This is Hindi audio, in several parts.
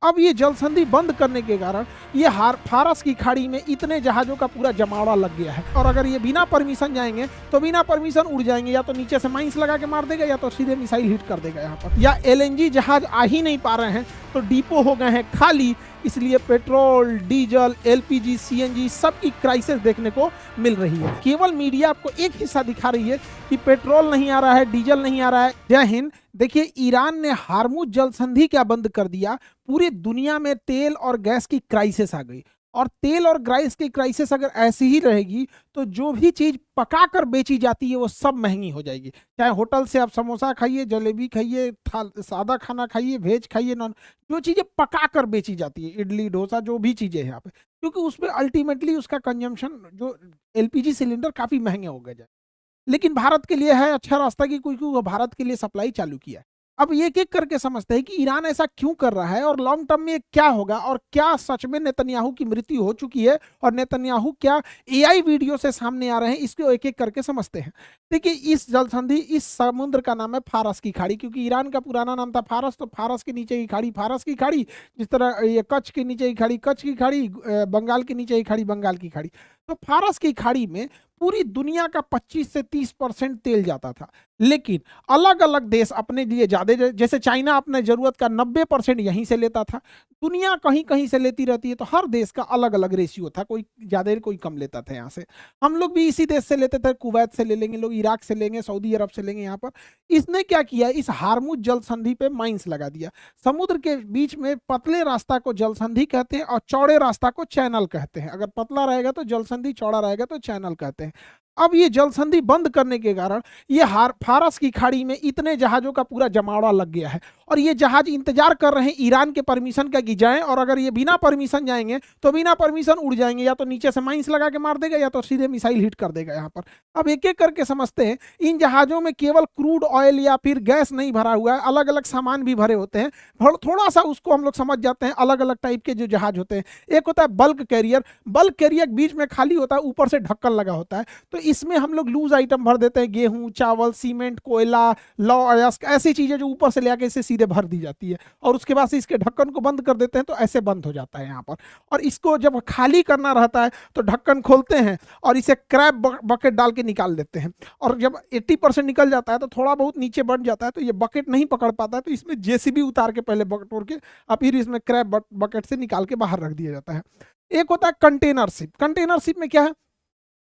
अब ये जल संधि बंद करने के कारण ये फारस की खाड़ी में इतने जहाजों का पूरा जमावड़ा लग गया है, और अगर ये बिना परमिशन जाएंगे तो बिना परमिशन उड़ जाएंगे, या तो नीचे से माइंस लगा के मार देगा या तो सीधे मिसाइल हिट कर देगा यहाँ पर। या एलएनजी जहाज आ ही नहीं पा रहे हैं तो डिपो हो गए हैं खाली, इसलिए पेट्रोल, डीजल, एलपीजी, सीएनजी सब की क्राइसिस देखने को मिल रही है। केवल मीडिया आपको एक हिस्सा दिखा रही है कि पेट्रोल नहीं आ रहा है, डीजल नहीं आ रहा है। जय हिंद। देखिए, ईरान ने हार्मुज जल संधि क्या बंद कर दिया, पूरी दुनिया में तेल और गैस की क्राइसिस आ गई। और तेल और गैस की क्राइसिस अगर ऐसी ही रहेगी तो जो भी चीज पकाकर बेची जाती है वो सब महंगी हो जाएगी। चाहे होटल से आप समोसा खाइए, जलेबी खाइए, सादा खाना खाइए, वेज खाइए, नॉन, जो चीजें पकाकर बेची जाती है, इडली डोसा जो भी चीजें हैं यहाँ पे, क्योंकि उसमें अल्टीमेटली उसका कंजम्पशन जो एलपीजी सिलेंडर काफी महंगे हो गए। लेकिन भारत के लिए है अच्छा रास्ता कि क्योंकि वो भारत के लिए सप्लाई चालू किया है। अब एक एक करके समझते हैं कि ईरान ऐसा क्यों कर रहा है और लॉन्ग टर्म में क्या होगा, और क्या सच में नेतन्याहू की मृत्यु हो चुकी है और नेतन्याहू क्या एआई वीडियो से सामने आ रहे हैं, इसको एक एक करके समझते हैं। देखिए, इस जल संधि, इस समुद्र का नाम है फारस की खाड़ी, क्योंकि ईरान का पुराना नाम था फारस, तो फारस के नीचे की खाड़ी फारस की खाड़ी, जिस तरह ये कच्छ के नीचे की खाड़ी कच्छ की खाड़ी, बंगाल के नीचे की खाड़ी बंगाल की खाड़ी। तो फारस की खाड़ी में पूरी दुनिया का 25 से 30% तेल जाता था, लेकिन अलग अलग देश अपने लिए ज्यादा, जैसे चाइना अपने जरूरत का 90% यहीं से लेता था, दुनिया कहीं कहीं से लेती रहती है, तो हर देश का अलग अलग रेशियो था, कोई ज्यादा कोई कम लेता था। यहाँ से हम लोग भी इसी देश से लेते थे, कुवैत से ले लेंगे लोग, इराक से लेंगे, सऊदी अरब से लेंगे। यहाँ पर इसने क्या किया, इस हार्मुज जल संधि पे माइंस लगा दिया। समुद्र के बीच में पतले रास्ता को जल संधि कहते हैं और चौड़े रास्ता को चैनल कहते हैं। अगर पतला रहेगा तो जल संधि, चौड़ा रहेगा तो चैनल कहते हैं। अब ये जल संधि बंद करने के कारण ये फारस की खाड़ी में इतने जहाजों का पूरा जमावड़ा लग गया है, और ये जहाज इंतजार कर रहे हैं ईरान के परमिशन का कि जाएं, और अगर ये बिना परमिशन जाएंगे तो बिना परमिशन उड़ जाएंगे, या तो नीचे से माइंस लगा के मार देगा या तो सीधे मिसाइल हिट कर देगा यहाँ पर। अब एक एक करके समझते हैं, इन जहाजों में केवल क्रूड ऑयल या फिर गैस नहीं भरा हुआ है, अलग अलग सामान भी भरे होते हैं। थोड़ा सा उसको हम लोग समझ जाते हैं, अलग अलग टाइप के जो जहाज होते हैं। एक होता है बल्क कैरियर, बल्क कैरियर बीच में खाली होता है, ऊपर से ढक्कन लगा होता है, तो इसमें हम लोग लूज आइटम भर देते हैं, गेहूं, चावल, सीमेंट, कोयला, लौ, अयस्क, ऐसी चीजें जो ऊपर से ले आके इसे सीधे भर दी जाती है, और उसके बाद से इसके ढक्कन को बंद कर देते हैं, तो ऐसे बंद हो जाता है यहाँ पर। और इसको जब खाली करना रहता है तो ढक्कन खोलते हैं और इसे क्रैब बकेट डाल के निकाल देते हैं, और जब 80% निकल जाता है तो थोड़ा बहुत नीचे बढ़ जाता है, तो ये बकेट नहीं पकड़ पाता है, तो इसमें जेसीबी उतार के पहले बटोर के और फिर इसमें क्रैब बकेट से निकाल के बाहर रख दिया जाता है। एक होता है कंटेनर शिप। कंटेनर शिप में क्या है,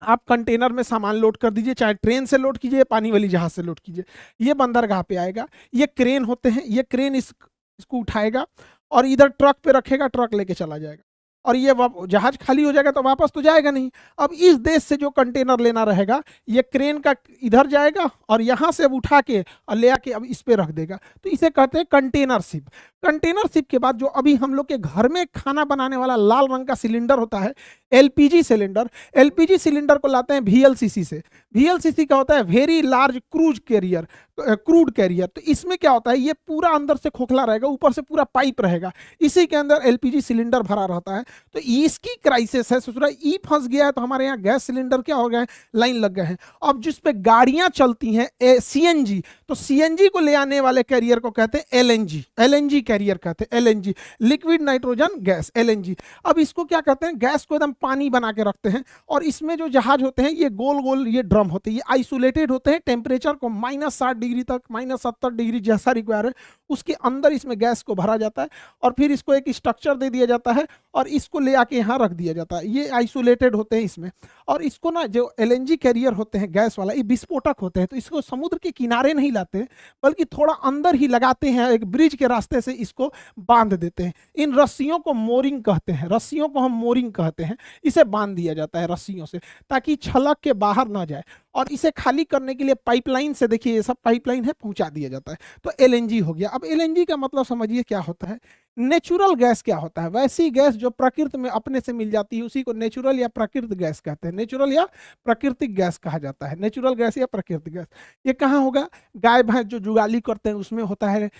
आप कंटेनर में सामान लोड कर दीजिए, चाहे ट्रेन से लोड कीजिए, पानी वाली जहाज से लोड कीजिए, ये बंदरगाह पे आएगा। ये क्रेन होते हैं, ये क्रेन इसको उठाएगा और इधर ट्रक पे रखेगा, ट्रक लेके चला जाएगा, और ये जहाज खाली हो जाएगा तो वापस तो जाएगा नहीं। अब इस देश से जो कंटेनर लेना रहेगा, ये क्रेन का इधर जाएगा और यहाँ से अब उठा के और ले आके अब इस पे रख देगा, तो इसे कहते हैं कंटेनर शिप। कंटेनर शिप के बाद जो अभी हम लोग के घर में खाना बनाने वाला लाल रंग का सिलेंडर होता है, एलपीजी सिलेंडर, एलपीजी सिलेंडर को लाते हैं वीएलसीसी से। वीएलसीसी का होता है very large crude carrier, crude carrier. तो इसमें क्या होता है, ये पूरा अंदर से खोखला रहेगा, ऊपर से पूरा पाइप रहेगा, इसी के अंदर एलपीजी सिलेंडर भरा रहता है। तो इसकी क्राइसिस है, ससुरा ई फंस गया है, तो हमारे यहाँ गैस सिलेंडर क्या हो गए, लाइन लग गए हैं। अब जिस पे गाड़ियां चलती हैं सीएनजी, तो सीएनजी को ले आने वाले कैरियर को कहते हैं एलएनजी, एलएनजी कैरियर कहते हैं, LNG, liquid nitrogen gas, LNG. अब इसको क्या कहते हैं, गैस को एकदम पानी बना के रखते हैं, और इसमें जो जहाज होते हैं ये गोल गोल ये ड्रम होते हैं, ये आइसोलेटेड होते हैं, टेम्परेचर को -60 डिग्री तक, -70 डिग्री जैसा रिक्वायर है उसके अंदर इसमें गैस को भरा जाता है, और फिर इसको एक स्ट्रक्चर दे दिया जाता है और इसको ले आके यहाँ रख दिया जाता है। ये आइसोलेटेड होते हैं इसमें, और इसको ना जो एलएनजी कैरियर होते हैं गैस वाला, ये विस्फोटक होते हैं, तो इसको समुद्र के किनारे नहीं लाते बल्कि थोड़ा अंदर ही लगाते हैं, एक ब्रिज के रास्ते से इसको बांध देते हैं। इन रस्सियों को मोरिंग कहते हैं, रस्सियों को हम मोरिंग कहते हैं। इसे बांध दिया जाता है रस्सियों से ताकि छलक के बाहर ना जाए, और इसे खाली करने के लिए पाइपलाइन से, देखिए ये सब पाइपलाइन है, पहुंचा दिया जाता है। तो एलएनजी हो गया। अब एलएनजी का मतलब समझिए क्या होता है। नेचुरल गैस क्या होता है, वैसी गैस जो प्रकृति में अपने से मिल जाती है उसी को नेचुरल या प्राकृतिक गैस कहते हैं। नेचुरल या प्राकृतिक गैस कहा जाता है, नेचुरल गैस या प्राकृतिक गैस। ये कहाँ होगा, गाय भैंस जो जुगाली करते हैं उसमें होता है,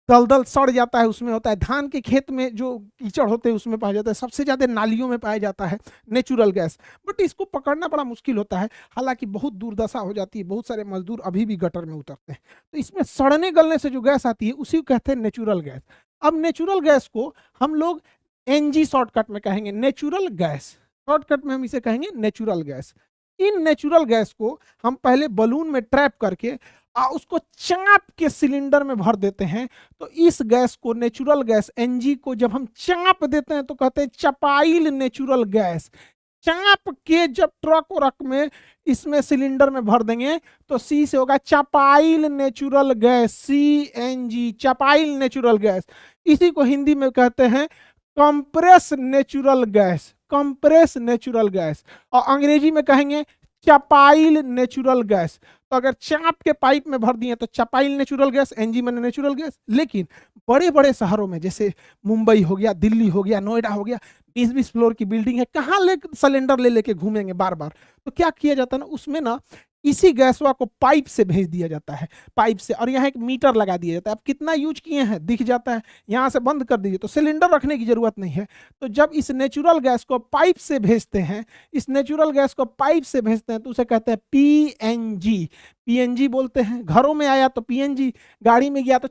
दलदल सड़ जाता है उसमें होता है, धान के खेत में जो कीचड़ होते हैं उसमें पाया जाता है, सबसे ज्यादा नालियों में पाया जाता है नेचुरल गैस। बट इसको पकड़ना बड़ा मुश्किल होता है, हालांकि बहुत दुर्दशा हो जाती है, बहुत सारे मजदूर अभी भी गटर में उतरते हैं। तो इसमें सड़ने गलने से जो गैस आती है उसी को कहते हैं नेचुरल गैस। अब नेचुरल गैस को हम लोग एनजी शॉर्टकट में कहेंगे, नेचुरल गैस शॉर्टकट में हम इसे कहेंगे natural gas. In natural gas को हम पहले बलून में ट्रैप करके उसको चाप के सिलेंडर में भर देते हैं। तो इस गैस को, नेचुरल गैस एनजी को, जब हम चाप देते हैं तो कहते हैं चपाइल नेचुरल गैस। चाप के जब ट्रक वरक में इसमें सिलेंडर में भर देंगे तो सी से होगा चपाइल नेचुरल गैस, सीएनजी, चपाइल नेचुरल गैस। इसी को हिंदी में कहते हैं compress natural gas, compress natural gas, और अंग्रेजी में कहेंगे चपाइल नेचुरल गैस। तो अगर चाप के पाइप में भर दिए तो चपाइल नेचुरल गैस, एनजी में नेचुरल गैस। लेकिन बड़े बड़े शहरों में जैसे मुंबई हो गया, दिल्ली हो गया, नोएडा हो गया, 20-20 फ्लोर की बिल्डिंग है, कहाँ ले सिलेंडर ले लेके घूमेंगे बार बार। तो क्या किया जाता है ना, उसमें ना इसी गैसवा को पाइप से भेज दिया जाता है, पाइप से, और यहाँ एक मीटर लगा दिया जाता है। अब कितना यूज किए हैं दिख जाता है, यहाँ से बंद कर दीजिए तो सिलेंडर रखने की जरूरत नहीं है। तो जब इस नेचुरल गैस को पाइप से भेजते हैं, इस नेचुरल गैस को पाइप से भेजते हैं तो उसे कहते हैं पीएनजी, पीएनजी बोलते हैं। घरों में आया तो पीएनजी, गाड़ी में गया तो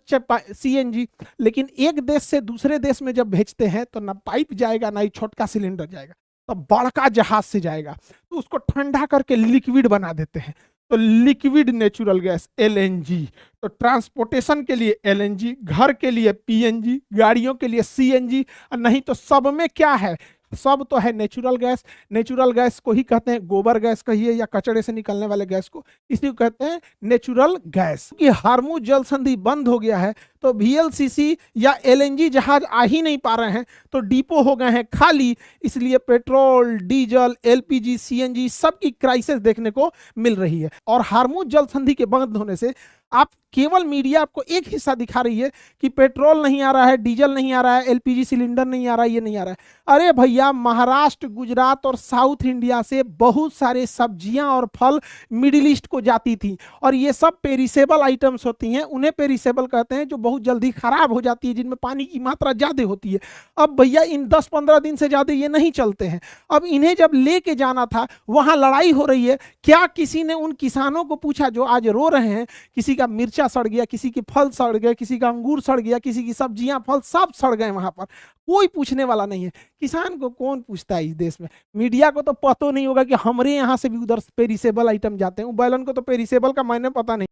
सीएनजी। लेकिन एक देश से दूसरे देश में जब भेजते हैं तो ना पाइप जाएगा ना ही छोटका सिलेंडर जाएगा, तो बड़का जहाज से जाएगा। तो उसको ठंडा करके लिक्विड बना देते हैं, तो लिक्विड नेचुरल गैस एलएनजी। तो ट्रांसपोर्टेशन के लिए एलएनजी, घर के लिए पीएनजी, गाड़ियों के लिए सीएनजी, और नहीं तो सब में क्या है, सब तो है नेचुरल गैस। नेचुरल गैस को ही कहते हैं, गोबर गैस कहिए या कचड़े से निकलने वाले गैस को, इसी को कहते हैं नेचुरल गैस। कि हार्मुज जल संधि बंद हो गया है तो वीएलसीसी या एलएनजी जहाज आ ही नहीं पा रहे हैं, तो डिपो हो गए हैं खाली। इसलिए पेट्रोल, डीजल, एलपीजी, सीएनजी सबकी क्राइसिस देखने को मिल रही है। और हार्मुज जल संधि के बंद होने से आप केवल मीडिया आपको एक हिस्सा दिखा रही है कि पेट्रोल नहीं आ रहा है, डीजल नहीं आ रहा है, एलपीजी सिलेंडर नहीं आ रहा है, ये नहीं आ रहा है। अरे भैया, महाराष्ट्र, गुजरात और साउथ इंडिया से बहुत सारे सब्जियां और फल मिडिल ईस्ट को जाती थी, और ये सब पेरिसेबल आइटम्स होती हैं। उन्हें पेरिसेबल कहते हैं जो बहुत जल्दी खराब हो जाती है, जिनमें पानी की मात्रा ज्यादा होती है। अब भैया इन 10-15 दिन से ज्यादा ये नहीं चलते हैं। अब इन्हें जब लेके जाना था, वहां लड़ाई हो रही है। क्या किसी ने उन किसानों को पूछा जो आज रो रहे हैं? किसी का मिर्चा सड़ गया, किसी के फल सड़ गए, किसी का अंगूर सड़ गया, किसी की सब्जियां, फल सब सड़ गए वहां पर। कोई पूछने वाला नहीं है। किसान को कौन पूछता है इस देश में? मीडिया को तो पता नहीं होगा कि हमारे यहाँ से भी उधर पेरिसेबल आइटम जाते हैं। बैलन को तो पेरिसेबल का मायने पता नहीं।